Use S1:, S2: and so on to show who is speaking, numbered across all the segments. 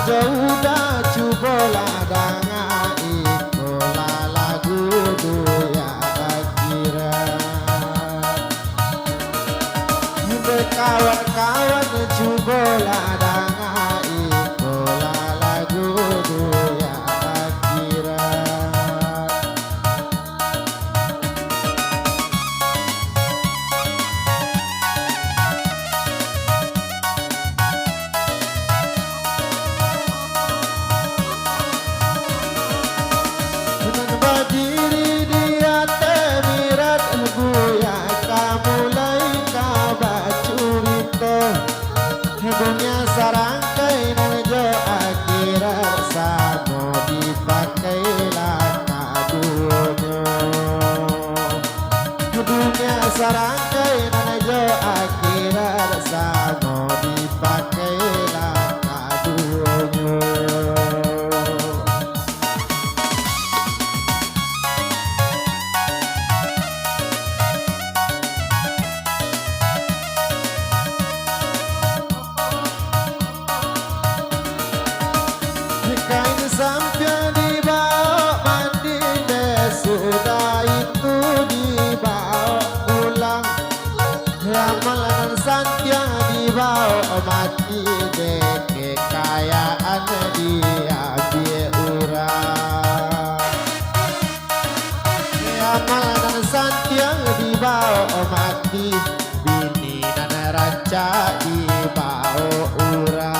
S1: udah coba ladang ikola lagu doya akhirat. Kawan-kawan coba ladang ikola lagu doya akhirat. Berdiri dia temirat buya kamulai kabacurito dunia sarangkai najo akhirat samo dipakai laka dunia. Dunia sarangkai najo akhirat samo dipakai laka dunia. Kain sampai dibawa mandi deh, sudah itu dibawa pulang. Ramalan santiang dibawa mati deh, kekayaan diambil orang. Ramalan santiang dibawa mati, bini dan raja dibawa orang.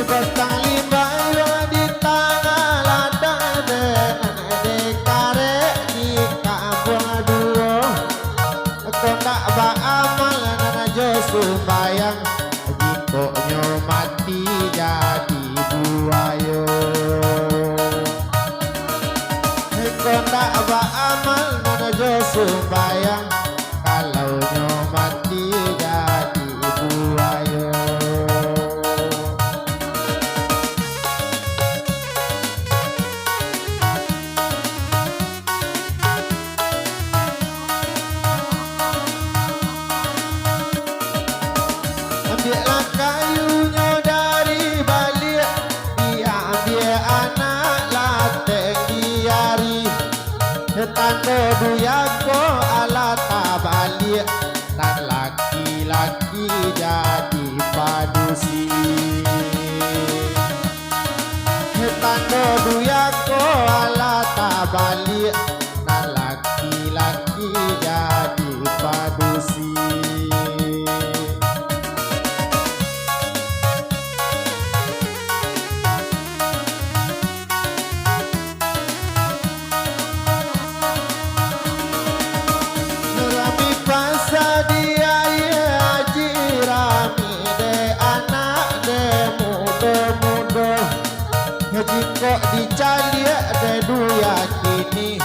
S1: Batang limbayo di tanah ladang dengan dekare di kampung dua. Kondak ba amal nana jo sumbayang, jikoknya mati jadi buayo. Kondak ba amal nana jo sumbayang, kalau nyo mati jadi buayo. Ambillah kayunya dari balik, diambil anak lateng diari. Tanda duyako ala tabalik, dan laki-laki jadi padusi. Tanda duyako ala tabalik, dan laki-laki jadi padusi. Pasa dia ya jirami de anak de muda-muda. Jika dicalia de duya kini,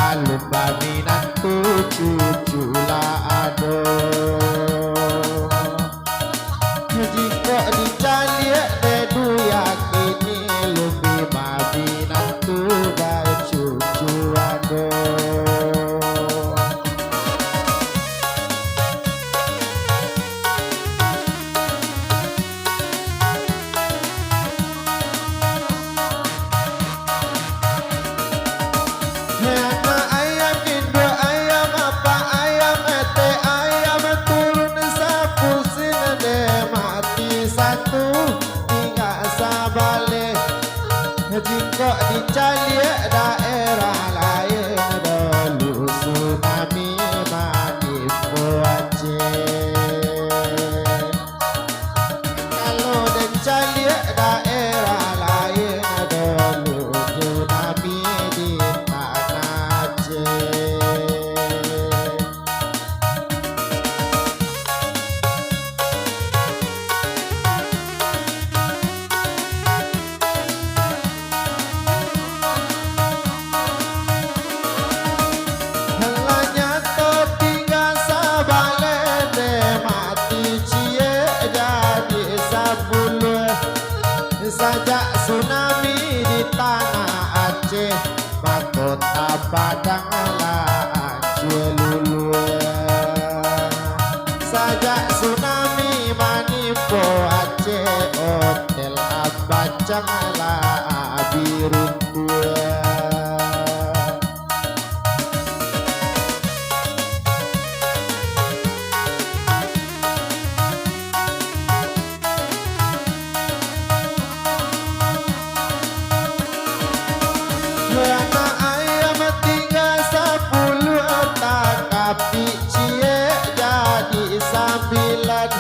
S1: alun babinan cucu lah ado. Jika dicalia de duya kini, lebih babinan cucu ado. Ayam Indo, ayam apa, ayam ete, ayam turun. tsunami di tanah Aceh, mahkota Padang lah lulu. Sajak tsunami menimpa Aceh, hotel Abacang lah biru tua. Anak ayam tinggal 10 tapi cie jadi 9.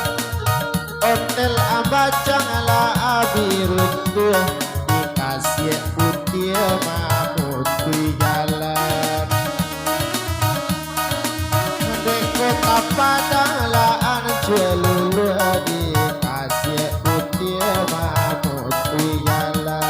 S1: Hotel Abacang lah biru tua, dikasih putih mamutui jalan. Di kota Padang lah lulu, dikasih putih mamutui jalan.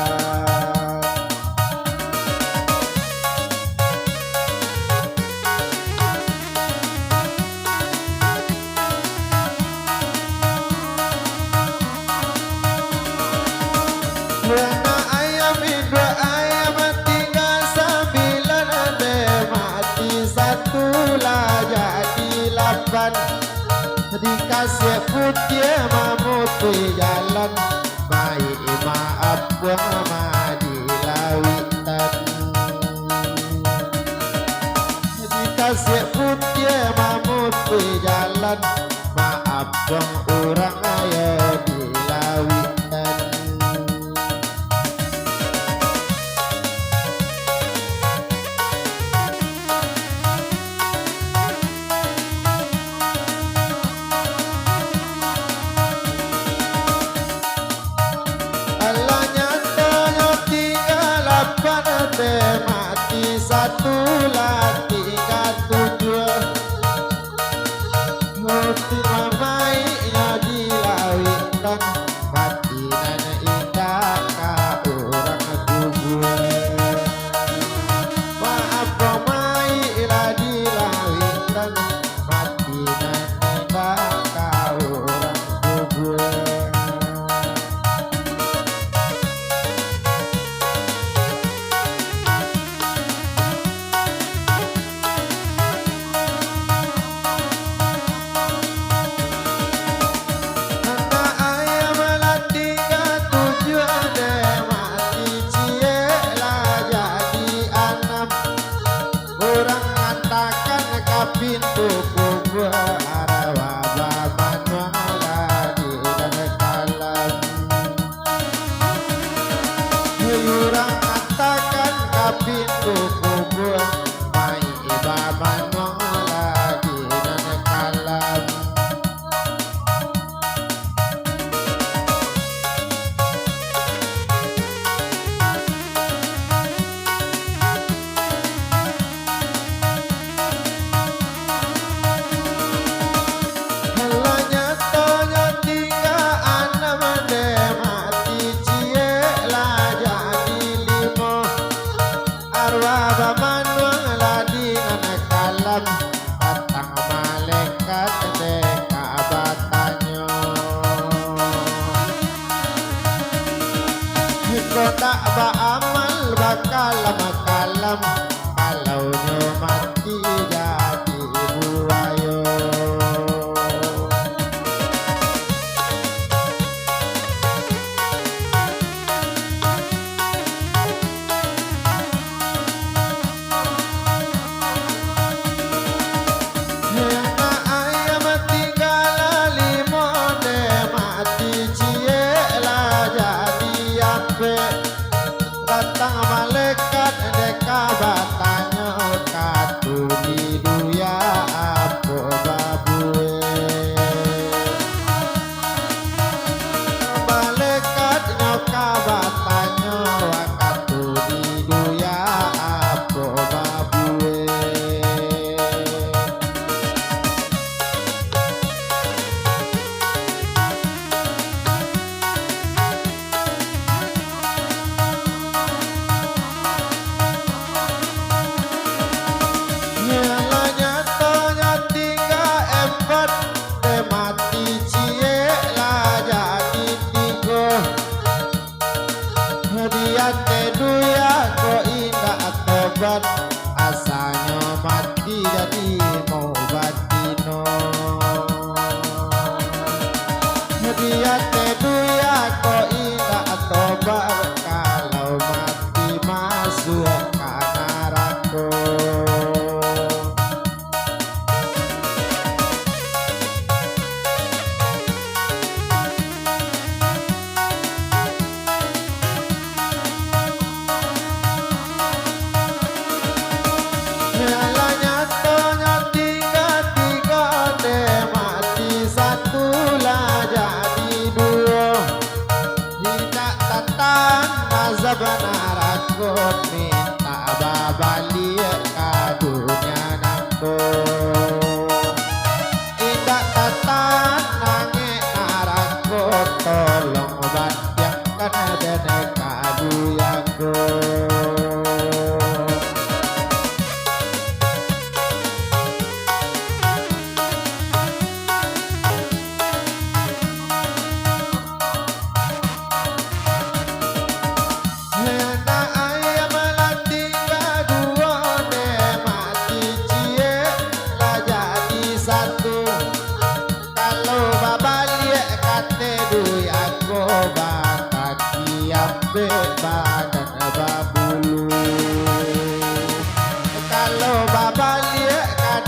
S1: Anak ayam dua ayam tinggal 9, mati 1 lah jadi 8. Dikasih putih mamutui jalan, baik maaf buang madi lawitan. Dikasih putih mamutui jalan, maaf buang orang ayo di lawitan. Mati 1 lah 37. Mati mamainya di lawitan, mati nana ika ka orang kubur. Maaf mamai lah di lawitan, mati nana ika ka orang kubur. Pintu kubur arawa baban wala di dan kalam. Yurang katakan ke pintu kubur, mai baban wala di dan kalam.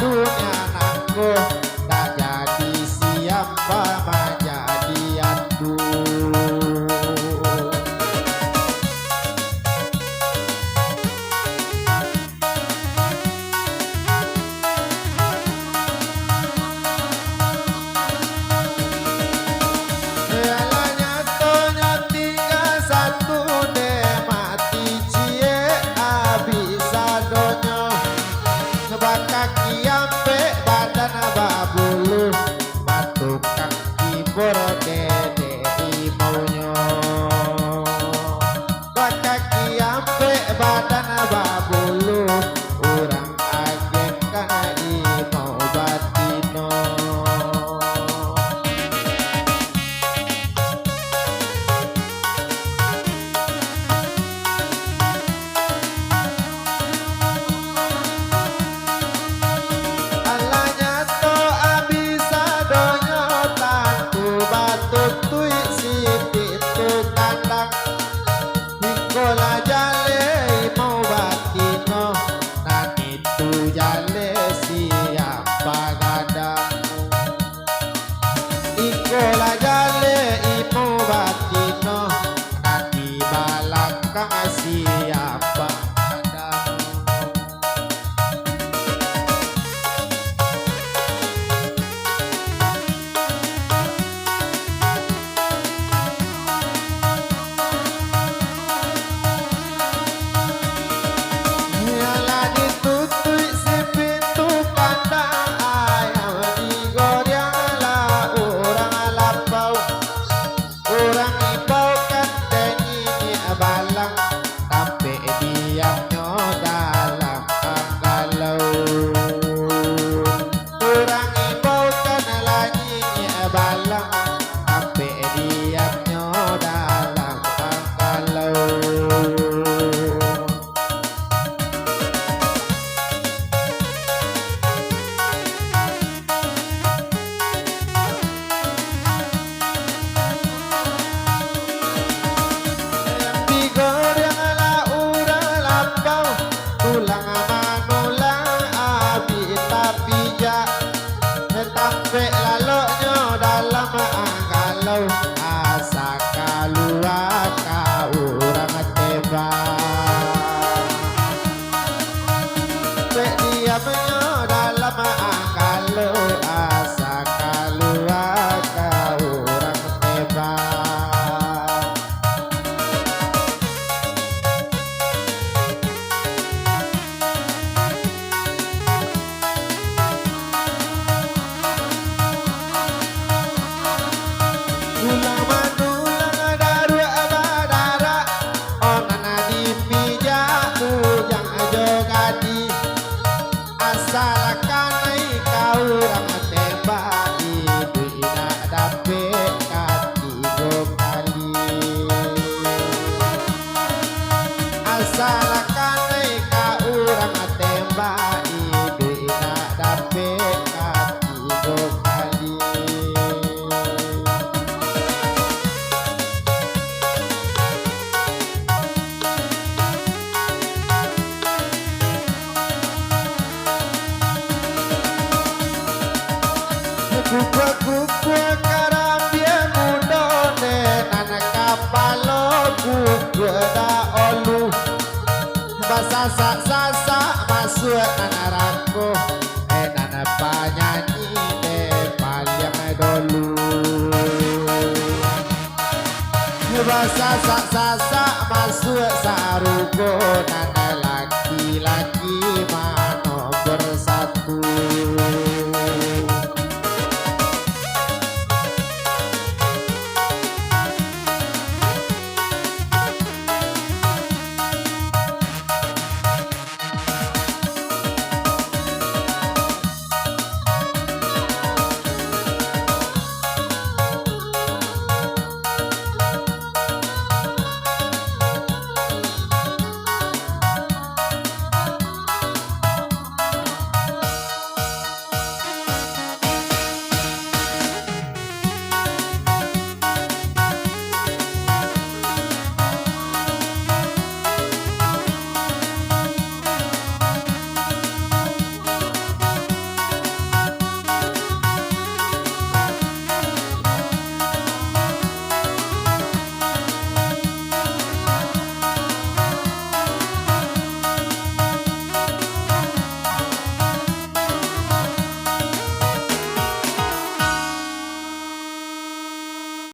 S1: punya anakku tak jadi siapa menjadi aduh. Kaki ampe badan babulu batuk kaki berdede maunya kaki ampe badan babulu orang agen kai mau batino. Ikola jale mau batino nan itu jale siapa gadang. Ikola jale mau batino nan di balakang siapa gadang. Sampai laloknya dalam anggalau asa keluar ka orang tebak. Sampai diamnya dalam anggalau asa keluar ka orang tebak. Asalakan kau orang tembak ibu ina dapet kaki gokali. Asalakan kau orang tembak ibu ina dapet kaki gokali. Kukwa karambia mundone nana kapalo kukwa da olu basa sasa masuk nana rako nana panyanyi de paling dolu basa sasa masuk sarung